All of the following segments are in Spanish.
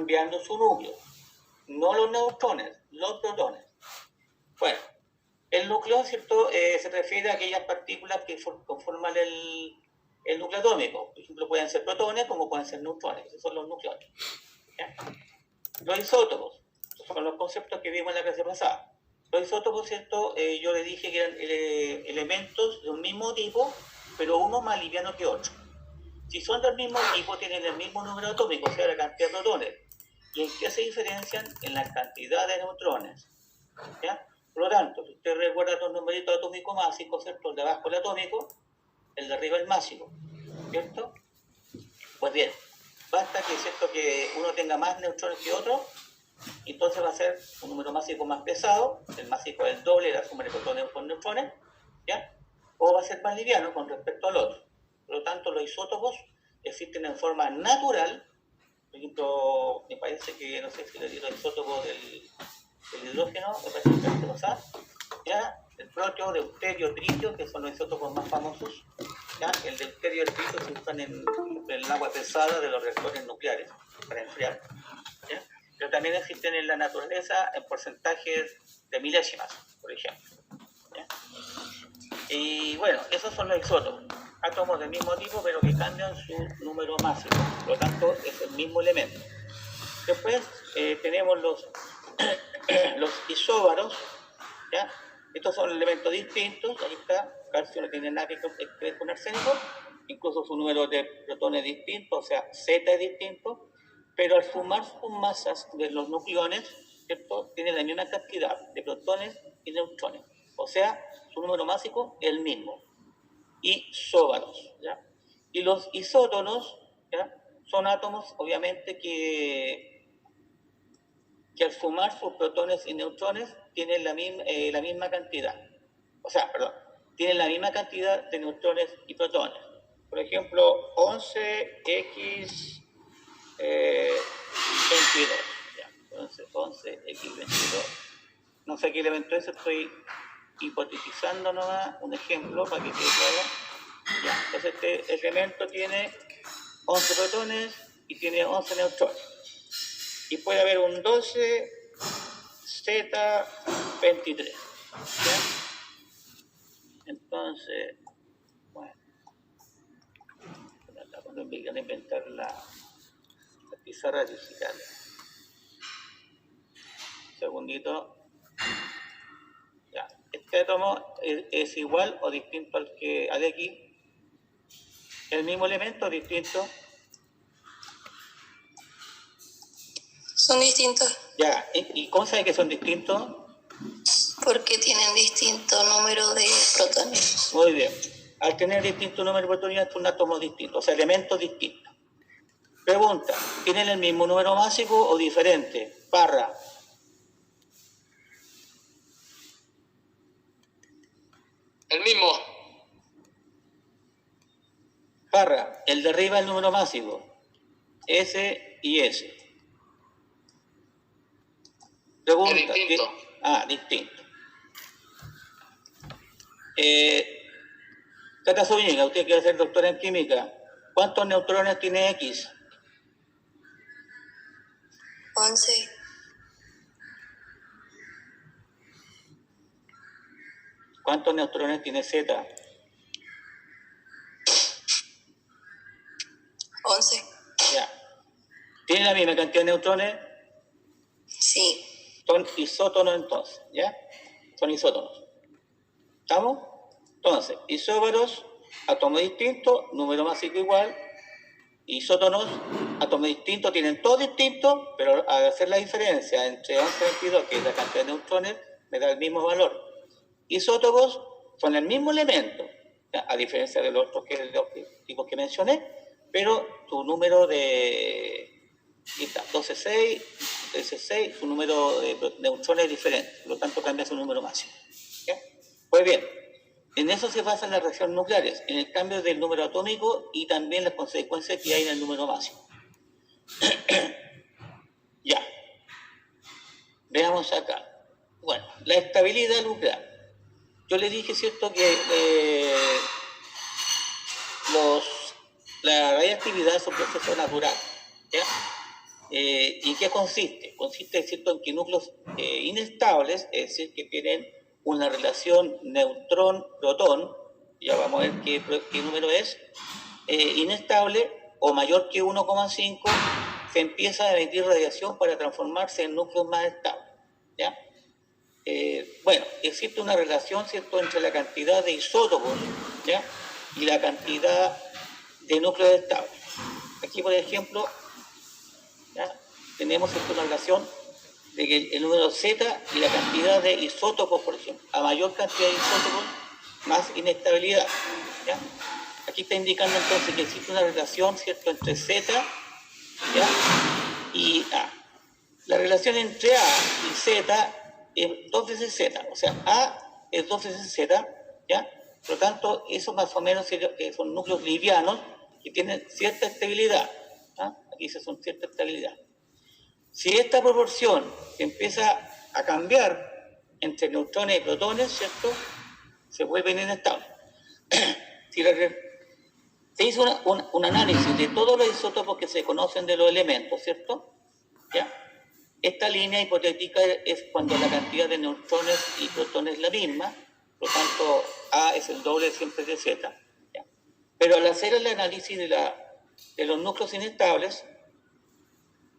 cambiando su núcleo. No los neutrones, los protones. Bueno, el núcleo, ¿cierto? Se refiere a aquellas partículas que conforman el núcleo atómico. Por ejemplo, pueden ser protones como pueden ser neutrones. Esos son los nucleones. ¿Ya? Los isótopos. Esos son los conceptos que vimos en la clase pasada. Los isótopos, ¿cierto? Yo les dije que eran elementos de un mismo tipo, pero uno más liviano que otro. Si son del mismo tipo, tienen el mismo número atómico, o sea, la cantidad de protones. ¿Y en qué se diferencian? En la cantidad de neutrones. ¿Ya? Por lo tanto, si usted recuerda los numeritos atómicos básicos, ¿cierto? El de abajo el atómico, el de arriba el másico, ¿cierto? Pues bien, basta que, ¿cierto?, que uno tenga más neutrones que otro, entonces va a ser un número másico más pesado, el másico es el doble de la suma de protones con neutrones, ¿ya? O va a ser más liviano con respecto al otro. Por lo tanto, los isótopos existen en forma natural. Por ejemplo, me parece que, no sé si le digo el isótopo del hidrógeno, me parece que se lo sabe, ¿ya? El proteo, deuterio, tritio, que son los isótopos más famosos, ¿ya? El deuterio y el tritio se usan en el agua pesada de los reactores nucleares para enfriar, ¿ya? Pero también existen en la naturaleza en porcentajes de milésimas, por ejemplo, ¿ya? Y bueno, esos son los isótopos, átomos del mismo tipo pero que cambian su número másico, por lo tanto es el mismo elemento. Después tenemos los isóbaros, ¿ya? Estos son elementos distintos, ahí está, calcio no tiene nada que ver con arsénico, incluso su número de protones es distinto, o sea, Z es distinto, pero al sumar sus masas de los nucleones, ¿cierto?, tienen la misma cantidad de protones y neutrones, o sea, su número másico es el mismo. Isóbaros, ¿ya? Y los isótonos, ¿ya?, son átomos, obviamente, que al sumar sus protones y neutrones tienen la misma cantidad. O sea, perdón, tienen la misma cantidad de neutrones y protones. Por ejemplo, 11x 22. Ya, entonces 11x22. No sé qué elemento es, estoy hipotetizando nomás un ejemplo para que quede claro. Ya, entonces este elemento tiene 11 protones y tiene 11 neutrones. Y puede haber un 12Z23. ¿Ya? Entonces, bueno, cuando empiezan a inventar la pizarra digital. Un segundito. Ya. Este átomo es igual o distinto al X. El mismo elemento, distinto. Son distintos. Ya, ¿y cómo sabe que son distintos? Porque tienen distinto número de protones. Muy bien. Al tener distinto número de protones, son átomos distintos, o sea, elementos distintos. Pregunta, ¿tienen el mismo número másico o diferente? Parra. El mismo. Parra, el de arriba el número másico. S y S. Pregunta. Es distinto. Distinto. Cata Zúñiga, usted quiere ser doctora en química. ¿Cuántos neutrones tiene X? 11. ¿Cuántos neutrones tiene Z? 11. Ya. ¿Tiene la misma cantidad de neutrones? Sí. Son isótonos entonces, ¿ya? Son isótonos. ¿Estamos? Entonces, isóbaros, átomo distinto, número másico igual. Isótonos, átomos distintos, tienen todos distintos, pero al hacer la diferencia entre 11 y 22, que es la cantidad de neutrones, me da el mismo valor. Isótopos son el mismo elemento, ¿ya?, a diferencia de los otros tipos que mencioné, pero su número de 12,6, 13,6, su número de neutrones es diferente, por lo tanto cambia su número máximo. ¿Ya? Pues bien, en eso se basan las reacciones nucleares, en el cambio del número atómico y también las consecuencias que hay en el número máximo. Ya. Veamos acá. Bueno, la estabilidad nuclear. Yo le dije, ¿cierto?, que la radiactividad es un proceso natural, ¿ya? ¿Y qué consiste? Consiste, ¿cierto?, en que núcleos inestables, es decir, que tienen una relación neutrón-protón, ya vamos a ver qué número es, inestable o mayor que 1,5, se empieza a emitir radiación para transformarse en núcleos más estables, ¿ya? Bueno, existe una relación, ¿cierto?, entre la cantidad de isótopos, ¿ya?, y la cantidad de núcleos estables. Aquí, por ejemplo, ¿ya?, tenemos, ¿cierto?, una relación de que el número Z y la cantidad de isótopos, por ejemplo. A mayor cantidad de isótopos, más inestabilidad, ¿ya? Aquí está indicando entonces que existe una relación, ¿cierto?, entre Z, ¿ya?, y A. La relación entre A y Z es 2 veces Z, o sea, A es 2 veces Z, ¿ya? Por lo tanto, eso más o menos son núcleos livianos que tienen cierta estabilidad, ¿ya? Aquí se son cierta estabilidad. Si esta proporción empieza a cambiar entre neutrones y protones, ¿cierto?, se vuelven inestables. Si se hizo un análisis de todos los isótopos que se conocen de los elementos, ¿cierto?, ¿ya? Esta línea hipotética es cuando la cantidad de neutrones y protones es la misma, por lo tanto A es el doble siempre de Z, ¿ya? Pero al hacer el análisis de los núcleos inestables,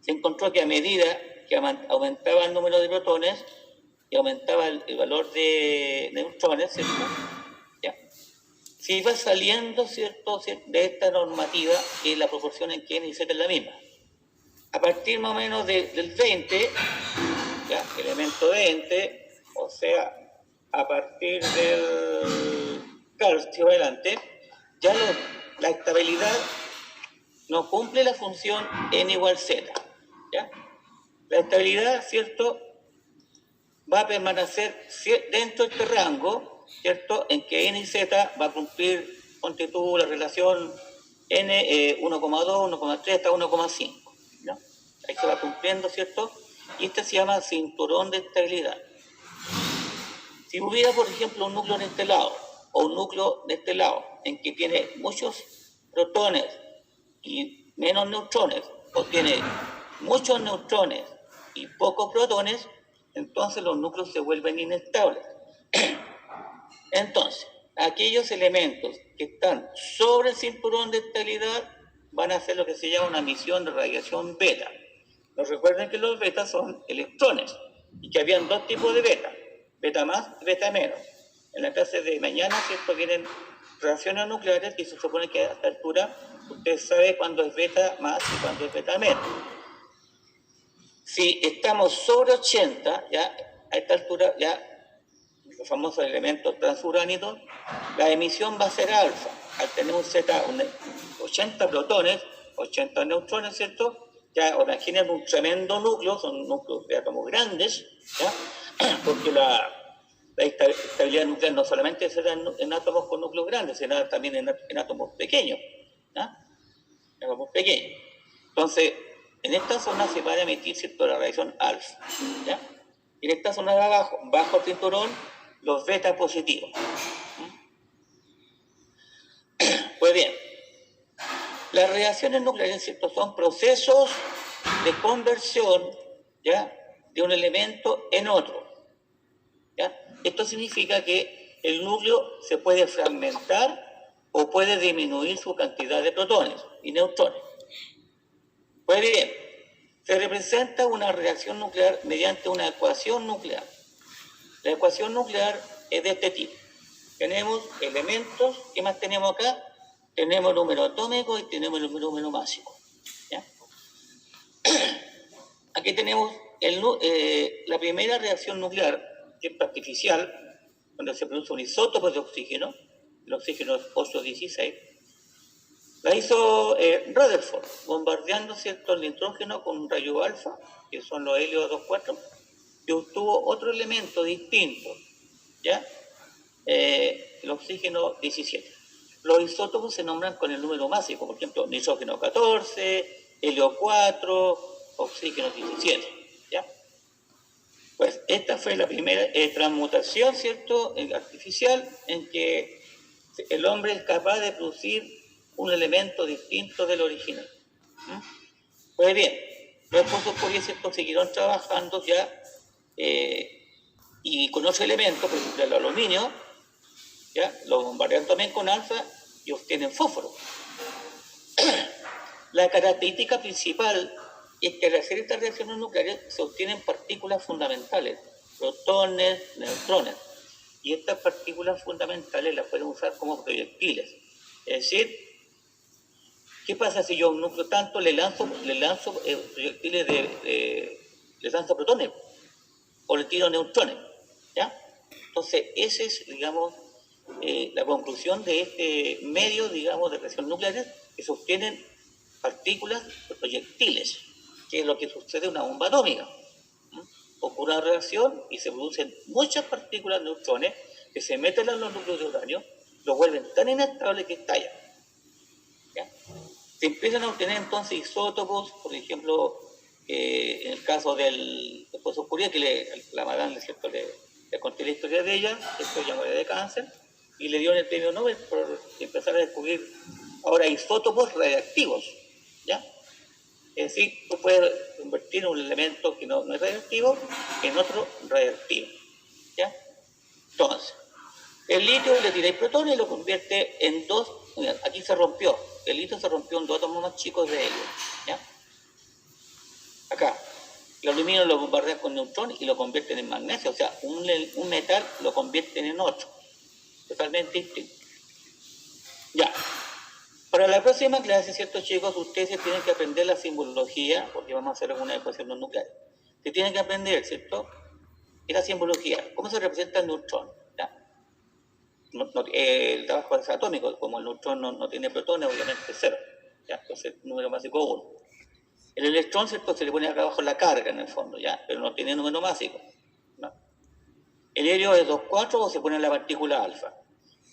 se encontró que a medida que aumentaba el número de protones y aumentaba el valor de neutrones, ¿cierto?, ¿ya?, se iba saliendo, ¿cierto?, de esta normativa, que es la proporción en que N y Z es la misma. A partir más o menos del 20, ¿ya?, elemento 20, o sea, a partir del calcio adelante, ya la estabilidad no cumple la función N igual Z, ¿ya? La estabilidad, ¿cierto?, va a permanecer dentro de este rango, ¿cierto?, en que N y Z va a cumplir, ponte tú, la relación N 1,2, 1,3 hasta 1,5, ¿no? Ahí se va cumpliendo, ¿cierto? Y este se llama cinturón de estabilidad. Si hubiera, por ejemplo, un núcleo de este lado o un núcleo de este lado en que tiene muchos protones y menos neutrones, o tiene muchos neutrones y pocos protones, entonces los núcleos se vuelven inestables. Entonces, aquellos elementos que están sobre el cinturón de estabilidad van a hacer lo que se llama una emisión de radiación beta. Nos recuerden que los betas son electrones y que habían dos tipos de beta, beta más y beta menos. En la clase de mañana, ¿cierto?, vienen reacciones nucleares y se supone que a esta altura usted sabe cuándo es beta más y cuándo es beta menos. Si estamos sobre 80, ya a esta altura, ya los famosos elementos transuránicos, la emisión va a ser alfa. Al tener un Z, 80 protones, 80 neutrones, ¿cierto? Ya imaginen un tremendo núcleo, son núcleos de átomos grandes, ¿ya? Porque la estabilidad nuclear no solamente se da en átomos con núcleos grandes, se da también en átomos pequeños, ¿ya? En átomos pequeños. Entonces, en esta zona se va a emitir, ¿cierto?, la radiación alfa, ¿ya? Y en esta zona de abajo, bajo el cinturón, los beta positivos. Pues bien, las reacciones nucleares, ¿cierto?, son procesos de conversión, ¿ya?, de un elemento en otro, ¿ya? Esto significa que el núcleo se puede fragmentar o puede disminuir su cantidad de protones y neutrones. Pues bien, se representa una reacción nuclear mediante una ecuación nuclear. La ecuación nuclear es de este tipo. Tenemos elementos, ¿qué más tenemos acá? Tenemos el número atómico y tenemos el número másico, ¿ya? Aquí tenemos la primera reacción nuclear, que es artificial, cuando se produce un isótopo de oxígeno, el oxígeno es 816, la hizo Rutherford, bombardeando, ¿cierto?, el nitrógeno con un rayo alfa, que son los helios 2,4, y obtuvo otro elemento distinto, ¿ya? El oxígeno 17. Los isótopos se nombran con el número másico, por ejemplo, nitrógeno 14, helio 4, oxígeno 17, ¿ya? Pues esta fue la primera transmutación, ¿cierto?, artificial, en que el hombre es capaz de producir un elemento distinto del original. Pues bien, Los esposos Curie, ¿cierto?, siguieron trabajando ya y con otros elementos, por ejemplo el aluminio, ¿ya? Lo bombardean también con alfa y obtienen fósforo. La característica principal es que al hacer estas reacciones nucleares se obtienen partículas fundamentales, protones, neutrones, y estas partículas fundamentales las pueden usar como proyectiles. Es decir, ¿qué pasa si yo a un núcleo tanto le lanzo proyectiles le lanzo protones o le tiro neutrones? ¿Ya? Entonces, esa es, digamos, la conclusión de este medio, digamos, de reacción nucleares, que se obtienen partículas proyectiles, que es lo que sucede en una bomba atómica. Ocurre una reacción y se producen muchas partículas neutrones que se meten en los núcleos de uranio, los vuelven tan inestables que estallan. ¿Ya? Se empiezan a obtener entonces isótopos, por ejemplo, en el caso del esposo Curie, que la Madame, ¿cierto?, le conté la historia de ella, esto ya muere de cáncer, y le dieron el premio Nobel por empezar a descubrir ahora isótopos radiactivos, ¿ya? Es decir, tú puedes convertir un elemento que no es radiactivo en otro radiactivo, ¿ya? Entonces, el litio le tiráis protones y lo convierte en dos. Mira, aquí se rompió, el litio se rompió en dos átomos más chicos de helio, ¿ya? Acá, el aluminio lo bombardean con neutrones y lo convierten en magnesio, o sea, un metal lo convierten en otro, totalmente distinto. Ya. Para la próxima clase, ¿cierto, chicos? Ustedes tienen que aprender la simbología, porque vamos a hacer alguna ecuación nuclear. Se tienen que aprender, ¿cierto? Y la simbología, ¿cómo se representa el neutrón? ¿Ya? El trabajo es atómico, como el neutrón no tiene protones, obviamente es cero. ¿Ya? Entonces, número másico 1. El electrón, ¿cierto?, se le pone acá abajo la carga en el fondo, ¿ya? Pero no tiene número másico, ¿no? El helio es 2,4 o se pone la partícula alfa.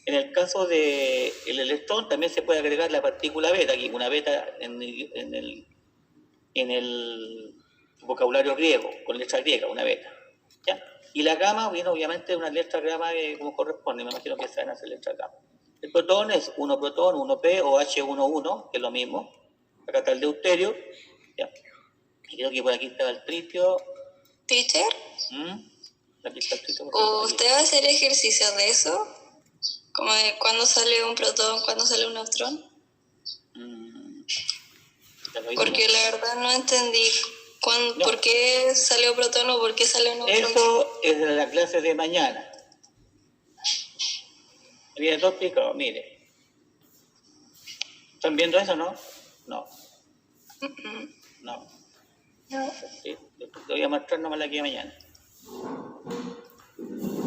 En el caso del electrón también se puede agregar la partícula beta, aquí una beta en el vocabulario griego, con letra griega, una beta, ¿ya? Y la gamma, bueno, obviamente una letra gamma como corresponde, me imagino que saben hacer letra gamma. El protón es 1 protón, 1p o H11, que es lo mismo. Acá está el deuterio, ¿ya? Y creo que por aquí estaba el tritio. ¿Teacher? Aquí está el tritio. ¿Usted va a hacer ejercicios de eso? ¿Como de cuándo sale un protón, cuándo sale un neutrón? Porque la verdad no entendí No. por qué salió protón o por qué salió neutrón. Eso es de la clase de mañana. Viene todo explicado, mire. ¿Están viendo eso, no? No. No. Sí, lo voy a mostrar nomás aquí de mañana.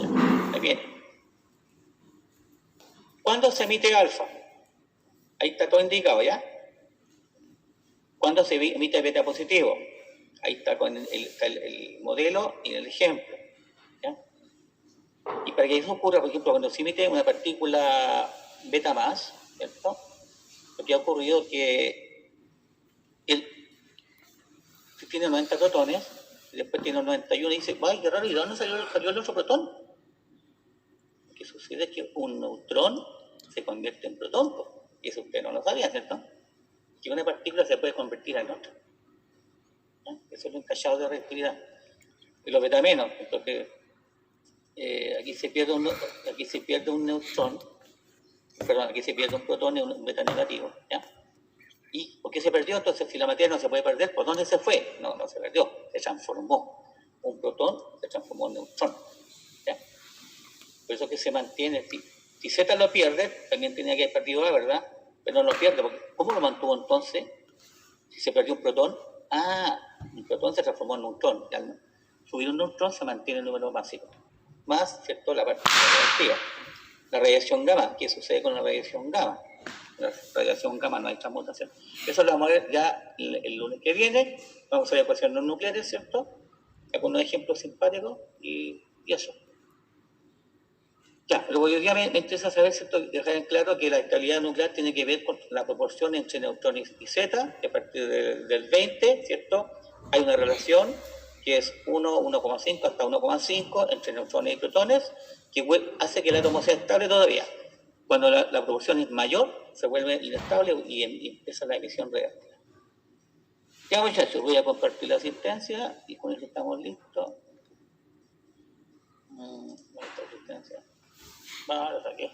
Ya, ahí viene. ¿Cuándo se emite alfa? Ahí está todo indicado, ¿ya? ¿Cuándo se emite beta positivo? Ahí está con el modelo y el ejemplo, ¿ya? Y para que eso ocurra, por ejemplo, cuando se emite una partícula beta más, ¿cierto? Lo que ha ocurrido es que si tiene 90 protones, y después tiene 91 y dice, ¡ay, qué raro! ¿Y de dónde salió el otro protón? Lo que sucede es que un neutrón se convierte en protón, y eso usted no lo sabía, ¿cierto? Que una partícula se puede convertir en otra. ¿Ya? Eso es lo encallado de reactividad. Y los beta menos, entonces aquí se pierde un neutrón, perdón, aquí se pierde un protón y un beta negativo, ¿ya? ¿Y por qué se perdió? Entonces, si la materia no se puede perder, ¿por dónde se fue? No se perdió, se transformó. Un protón se transformó en neutrón, ¿ya? Por eso que se mantiene. Si Z lo pierde, también tenía que haber perdido A, ¿verdad? Pero no lo pierde, porque ¿cómo lo mantuvo entonces? Si se perdió un protón, un protón se transformó en neutrón. Y al subir un neutrón se mantiene el número másico. Más, ¿cierto?, la partícula reactiva. La radiación gamma, ¿qué sucede con la radiación gamma? La radiación gamma no hay transmutación. Eso lo vamos a ver ya el lunes que viene. Vamos a ver ecuaciones nucleares, ¿cierto? Algunos ejemplos simpáticos y eso. Ya, lo que hoy día me interesa saber, ¿cierto?, dejar en claro que la estabilidad nuclear tiene que ver con la proporción entre neutrones y Z, que a partir del 20, ¿cierto?, hay una relación que es 1,5 hasta 1,5 entre neutrones y protones, que hace que el átomo sea estable todavía. Cuando la proporción es mayor, se vuelve inestable y empieza la emisión reactiva. ¿Ok? Ya muchachos, voy a compartir la asistencia y con eso estamos listos. Nuestra asistencia. Va, lo saqué.